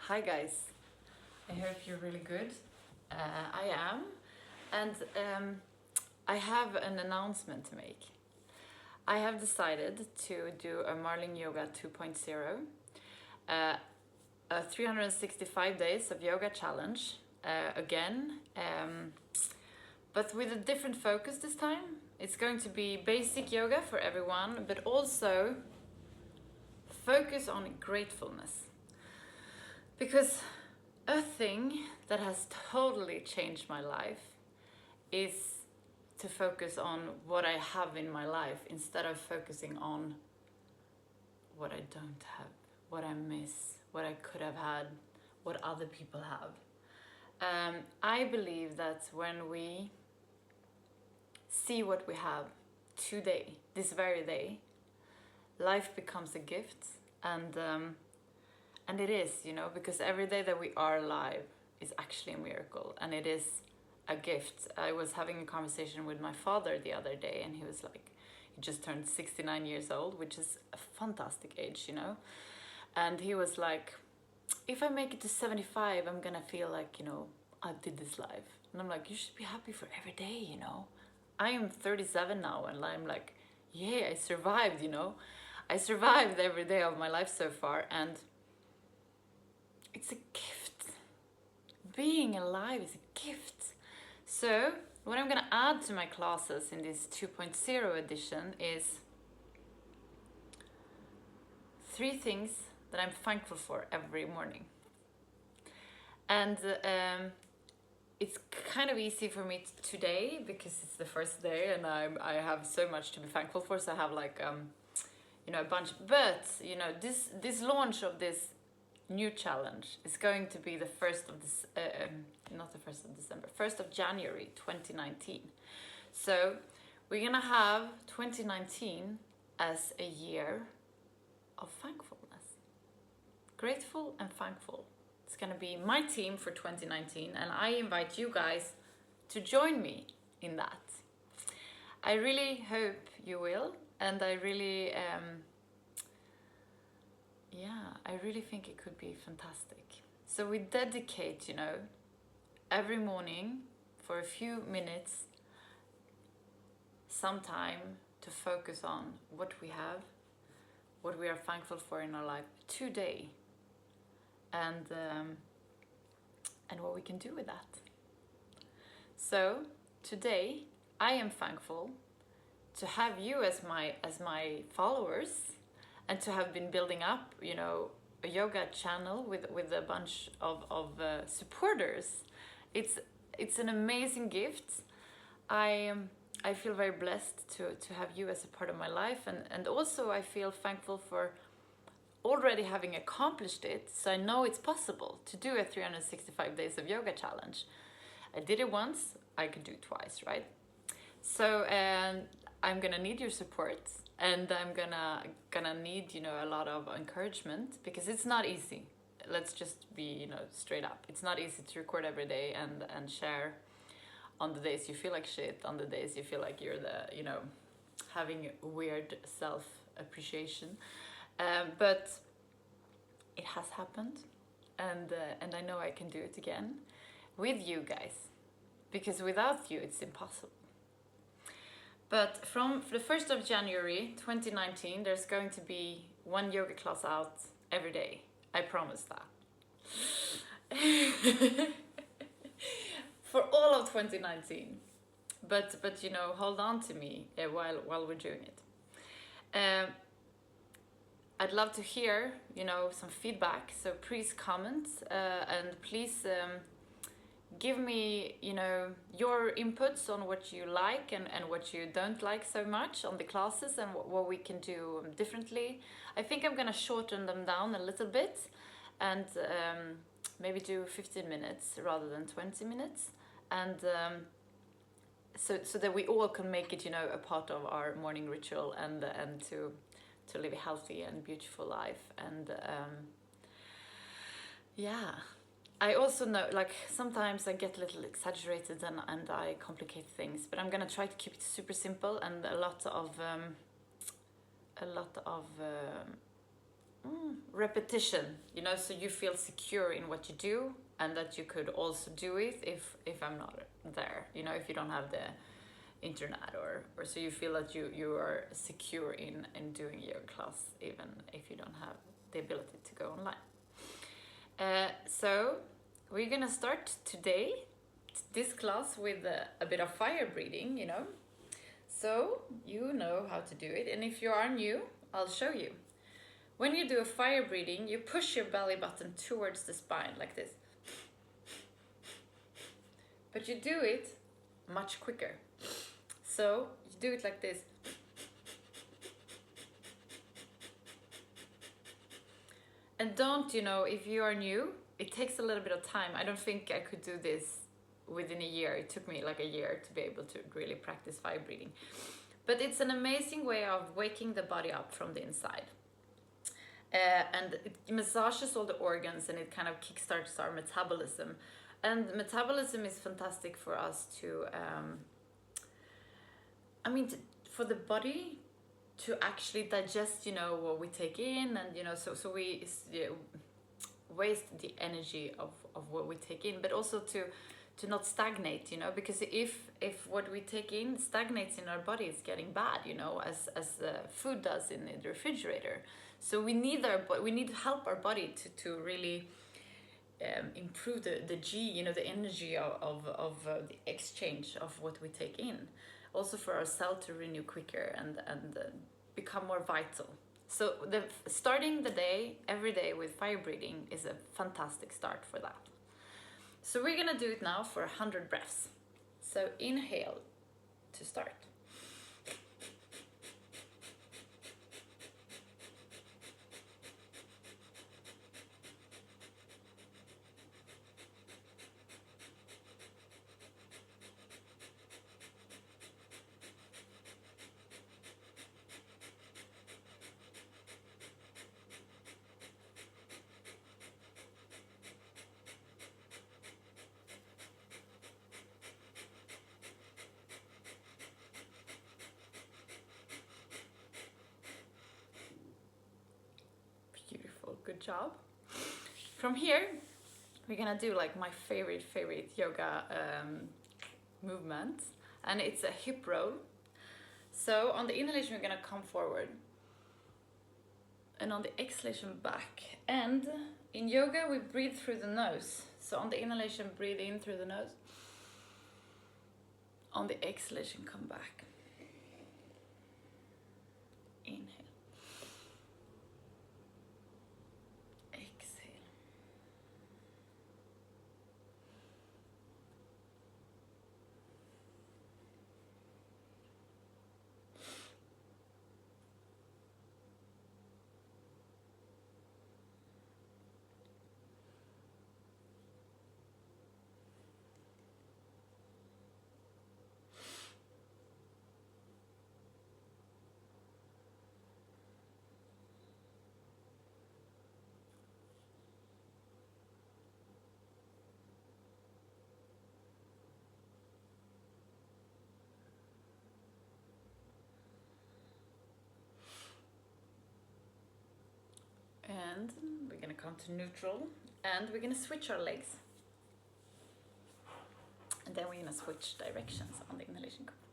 Hi guys, I hope you're really good. I am, and I have an announcement to make. I have decided to do a Marlingyoga 2.0, a 365 days of yoga challenge again, but with a different focus this time. It's going to be basic yoga for everyone, but also focus on gratefulness. Because a thing that has totally changed my life is to focus on what I have in my life instead of focusing on what I don't have, what I miss, what I could have had, what other people have. I believe that when we see what we have today, this very day, life becomes a gift, and it is, because every day that we are alive is actually a miracle, and it is a gift. I was having a conversation with my father the other day, and he was like, he just turned 69 years old, which is a fantastic age, and he was like, if I make it to 75, I'm gonna feel like, I did this life. And I'm like, you should be happy for every day, I am 37 now, and I'm like, yeah, I survived, I survived every day of my life so far, and it's a gift. Being alive is a gift. So what I'm gonna add to my classes in this 2.0 edition is 3 things that I'm thankful for every morning. And it's kind of easy for me today because it's the first day and I have so much to be thankful for. So I have like a bunch, but this launch of this new challenge is going to be the 1st of this, not the 1st of December, 1st of January 2019. So we're gonna have 2019 as a year of thankfulness. Grateful and thankful. It's gonna be my team for 2019, and I invite you guys to join me in that. I really hope you will, and I really I really think it could be fantastic. So we dedicate, every morning for a few minutes, some time to focus on what we have, what we are thankful for in our life today, and what we can do with that. So today I am thankful to have you as my followers, and to have been building up, a yoga channel with a bunch of supporters. It's an amazing gift. I feel very blessed to have you as a part of my life, and also I feel thankful for already having accomplished it. So I know it's possible to do a 365 days of yoga challenge. I did it once, I could do it twice, right? So I'm gonna need your support, and I'm gonna need a lot of encouragement, because it's not easy. Let's just be straight up. It's not easy to record every day and share on the days you feel like shit, on the days you feel like you're having weird self appreciation. But it has happened, and I know I can do it again with you guys, because without you it's impossible. But from the 1st of January 2019, there's going to be one yoga class out every day. I promise that. For all of 2019. But hold on to me while we're doing it. I'd love to hear, some feedback. So please comment, and please give me, your inputs on what you like and what you don't like so much on the classes, and what we can do differently. I think I'm gonna shorten them down a little bit, and maybe do 15 minutes rather than 20 minutes. And so that we all can make it, a part of our morning ritual, and to live a healthy and beautiful life. And I also know, like, sometimes I get a little exaggerated and I complicate things, but I'm gonna try to keep it super simple, and a lot of repetition, you know, so you feel secure in what you do, and that you could also do it if I'm not there, you know, if you don't have the internet, or so you feel that you are secure in doing your class even if you don't have the ability to go online. So we're gonna start today this class with a bit of fire breathing, you know, so you know how to do it. And if you are new, I'll show you. When you do a fire breathing, you push your belly button towards the spine like this, but you do it much quicker. So you do it like this. And don't, you know, if you are new, it takes a little bit of time. I don't think I could do this within a year. It took me like a year to be able to really practice fire breathing. But it's an amazing way of waking the body up from the inside. And it massages all the organs, and it kind of kickstarts our metabolism. And metabolism is fantastic for us to, for the body to actually digest, you know, what we take in, and you know, so we waste the energy of what we take in, but also to not stagnate, you know, because if what we take in stagnates in our body, it's getting bad, you know, as food does in the refrigerator. So we need to help our body to really improve the G, you know, the energy of the exchange of what we take in. Also for our cell to renew quicker and become more vital. So starting the day every day with fire breathing is a fantastic start for that. So we're gonna do it now for 100 breaths. So inhale to start. Good job. From here, we're gonna do like my favorite yoga movement, and it's a hip roll. So on the inhalation, we're gonna come forward, and on the exhalation, back. And in yoga, we breathe through the nose. So on the inhalation, breathe in through the nose. On the exhalation, come back. Inhale. And we're gonna come to neutral, and we're gonna switch our legs. And then we're gonna switch directions on the inhalation. Come forward.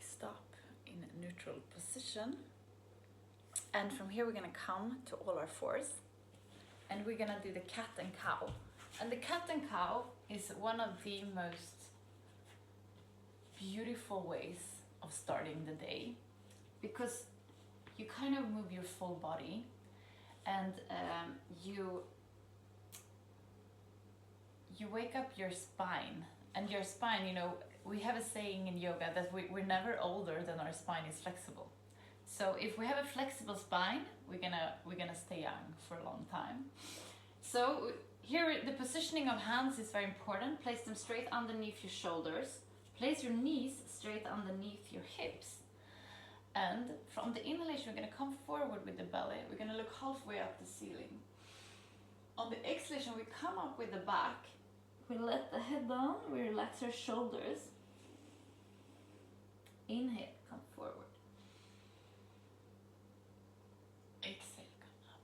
Stop in a neutral position, and from here we're gonna come to all our fours, and we're gonna do the cat and cow. And the cat and cow is one of the most beautiful ways of starting the day, because you kind of move your full body, and you wake up your spine. And your spine, you know, we have a saying in yoga that we're never older than our spine is flexible. So if we have a flexible spine, we're gonna stay young for a long time. So here the positioning of hands is very important. Place them straight underneath your shoulders. Place your knees straight underneath your hips. And from the inhalation, we're gonna come forward with the belly. We're gonna look halfway up the ceiling. On the exhalation, we come up with the back. We let the head down, we relax our shoulders. Inhale, come forward. Exhale, come up.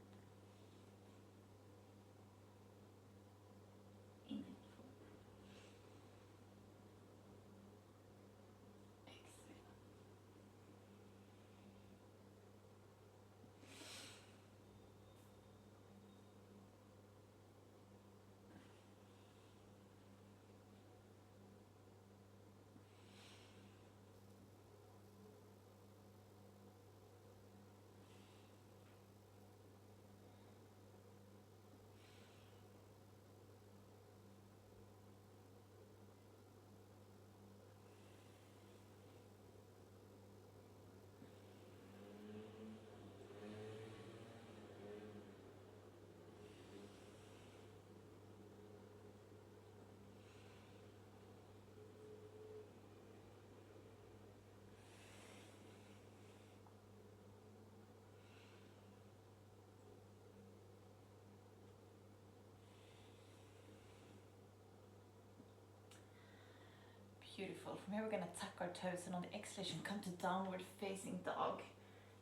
Inhale, forward. Exhale. Beautiful. From here we're gonna tuck our toes, and on the exhalation come to downward facing dog.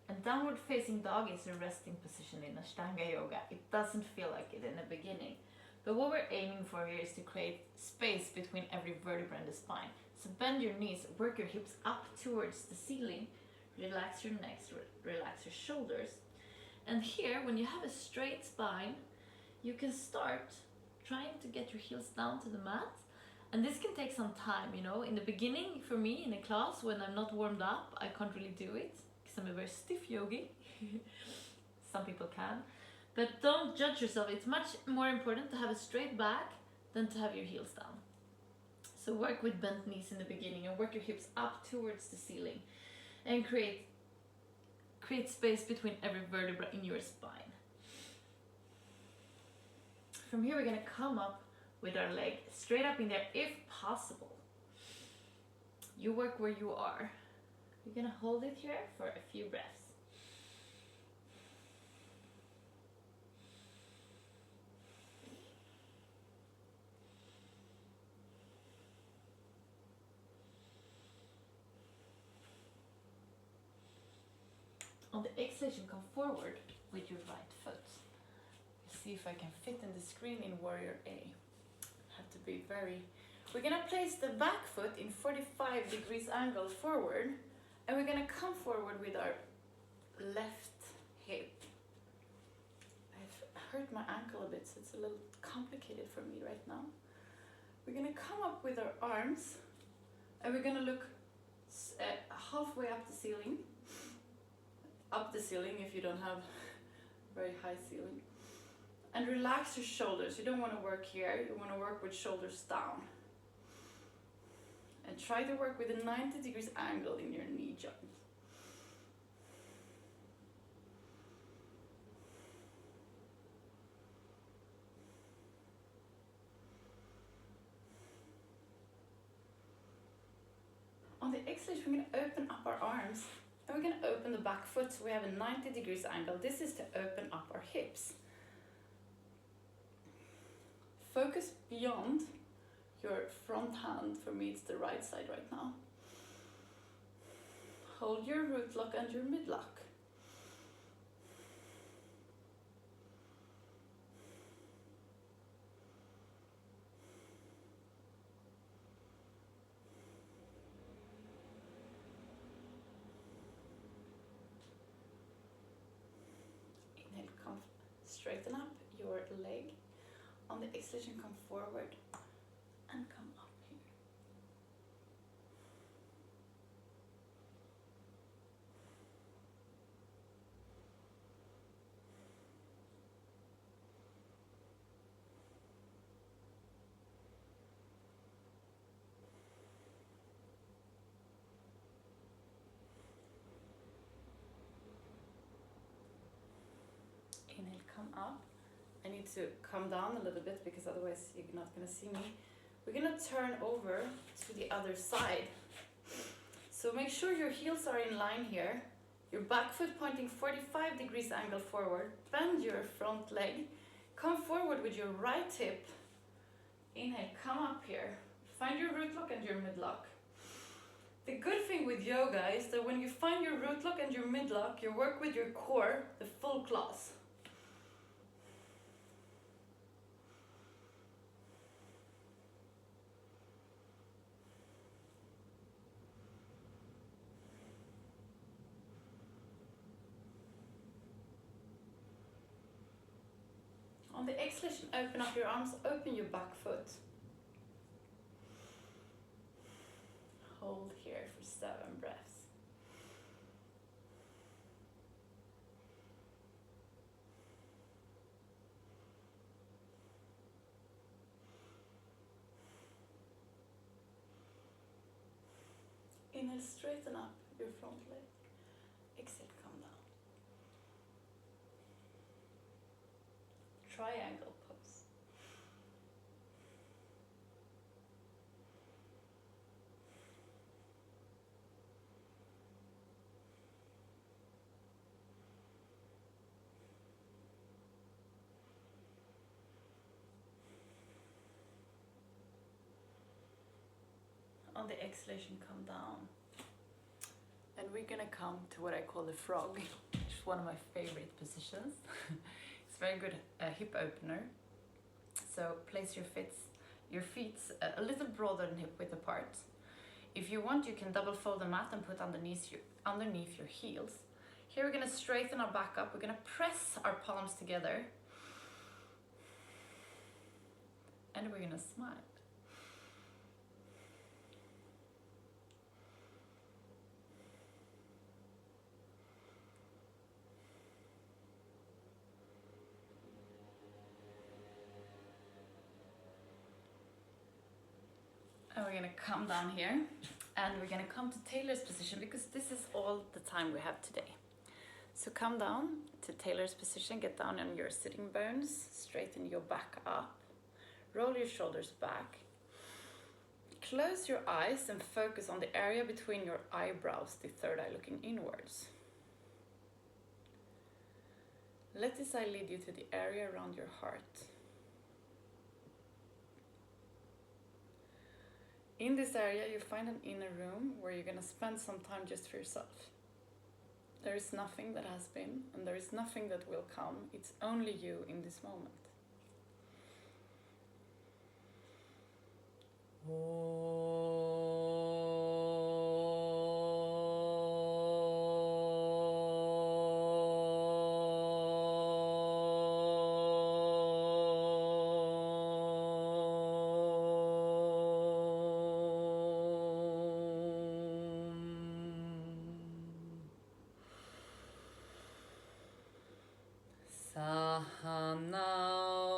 And downward facing dog is a resting position in Ashtanga yoga. It doesn't feel like it in the beginning. But what we're aiming for here is to create space between every vertebra in the spine. So bend your knees, work your hips up towards the ceiling, relax your neck, relax your shoulders. And here, when you have a straight spine, you can start trying to get your heels down to the mat. And this can take some time, you know. In the beginning, for me, in a class, when I'm not warmed up, I can't really do it, because I'm a very stiff yogi. Some people can. But don't judge yourself. It's much more important to have a straight back than to have your heels down. So work with bent knees in the beginning, and work your hips up towards the ceiling. And create space between every vertebra in your spine. From here, we're gonna come up with our leg straight up in there, if possible. You work where you are. You're gonna hold it here for a few breaths. On the exhalation, come forward with your right foot. See if I can fit in the screen in Warrior A. Have to be very... We're gonna place the back foot in 45 degrees angle forward, and we're gonna come forward with our left hip. I've hurt my ankle a bit, so it's a little complicated for me right now. We're gonna come up with our arms, and we're gonna look halfway up the ceiling. Up the ceiling if you don't have a very high ceiling. And relax your shoulders. You don't want to work here, you want to work with shoulders down. And try to work with a 90 degrees angle in your knee joint. On the exhalation, we're going to open up our arms, and we're going to open the back foot so we have a 90 degrees angle. This is to open up our hips. Focus beyond your front hand. For me, it's the right side right now. Hold your root lock and your mid lock. Inhale, come straighten up your leg. On the exhalation, come forward and come up here. need to come down a little bit because otherwise you're not going to see me. We're going to turn over to the other side. So make sure your heels are in line here. Your back foot pointing 45 degrees angle forward. Bend your front leg. Come forward with your right hip. Inhale, come up here. Find your root lock and your mid lock. The good thing with yoga is that when you find your root lock and your mid lock, you work with your core, the full claws. On the exhalation, open up your arms, open your back foot. Hold here for 7 breaths. Inhale, straighten up your front leg. Exhale, come down. Triangle pose. On the exhalation, come down. And we're gonna come to what I call the frog, which is one of my favorite positions. It's very good hip opener. So place your feet a little broader than hip width apart. If you want, you can double fold the mat and put underneath your heels. Here we're gonna straighten our back up. We're gonna press our palms together. And we're gonna smile. And we're gonna come down here and we're gonna come to tailor's position because this is all the time we have today. So come down to tailor's position, get down on your sitting bones, straighten your back up, roll your shoulders back, close your eyes and focus on the area between your eyebrows, the third eye looking inwards. Let this eye lead you to the area around your heart. In this area, you find an inner room where you're going to spend some time just for yourself. There is nothing that has been, and there is nothing that will come. It's only you in this moment. Sahanao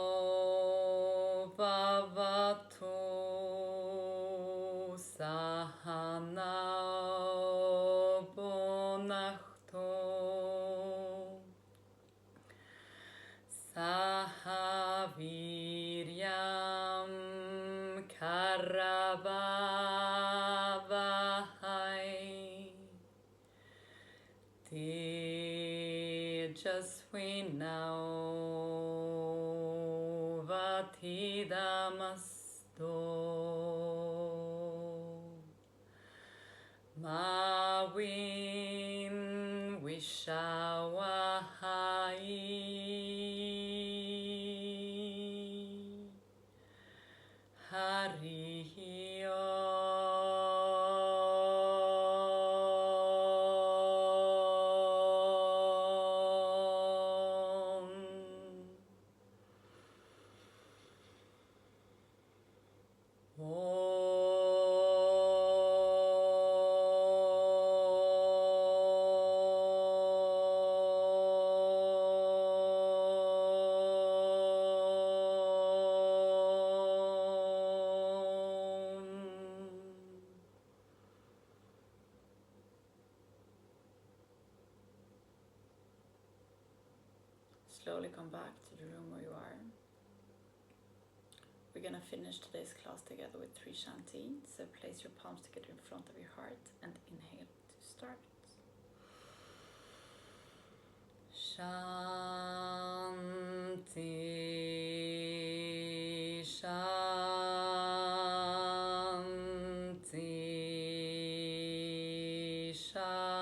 bhavato, sahanao bhunakto, sahaviryam karavavahai, tejasvinao vatidamasto, mavin vishawahai, harihi Slowly come back to the room where you are. gonna finish today's class together with 3 chanting. So place your palms together in front of your heart and inhale to start. Shanti, Shanti, Shanti.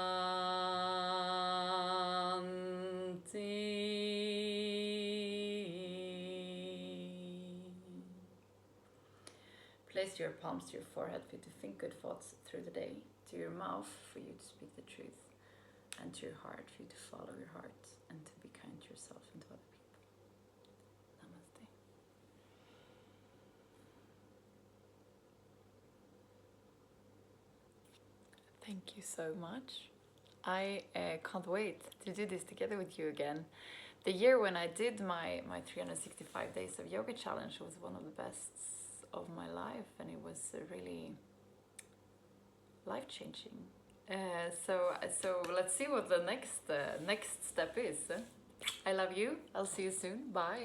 Place your palms to your forehead for you to think good thoughts through the day, to your mouth for you to speak the truth, and to your heart for you to follow your heart and to be kind to yourself and to other people. Namaste. Thank you so much. I can't wait to do this together with you again. The year when I did my 365 days of yoga challenge was one of the best of my life, and it was really life-changing. So let's see what the next step is. I love you. I'll see you soon. Bye.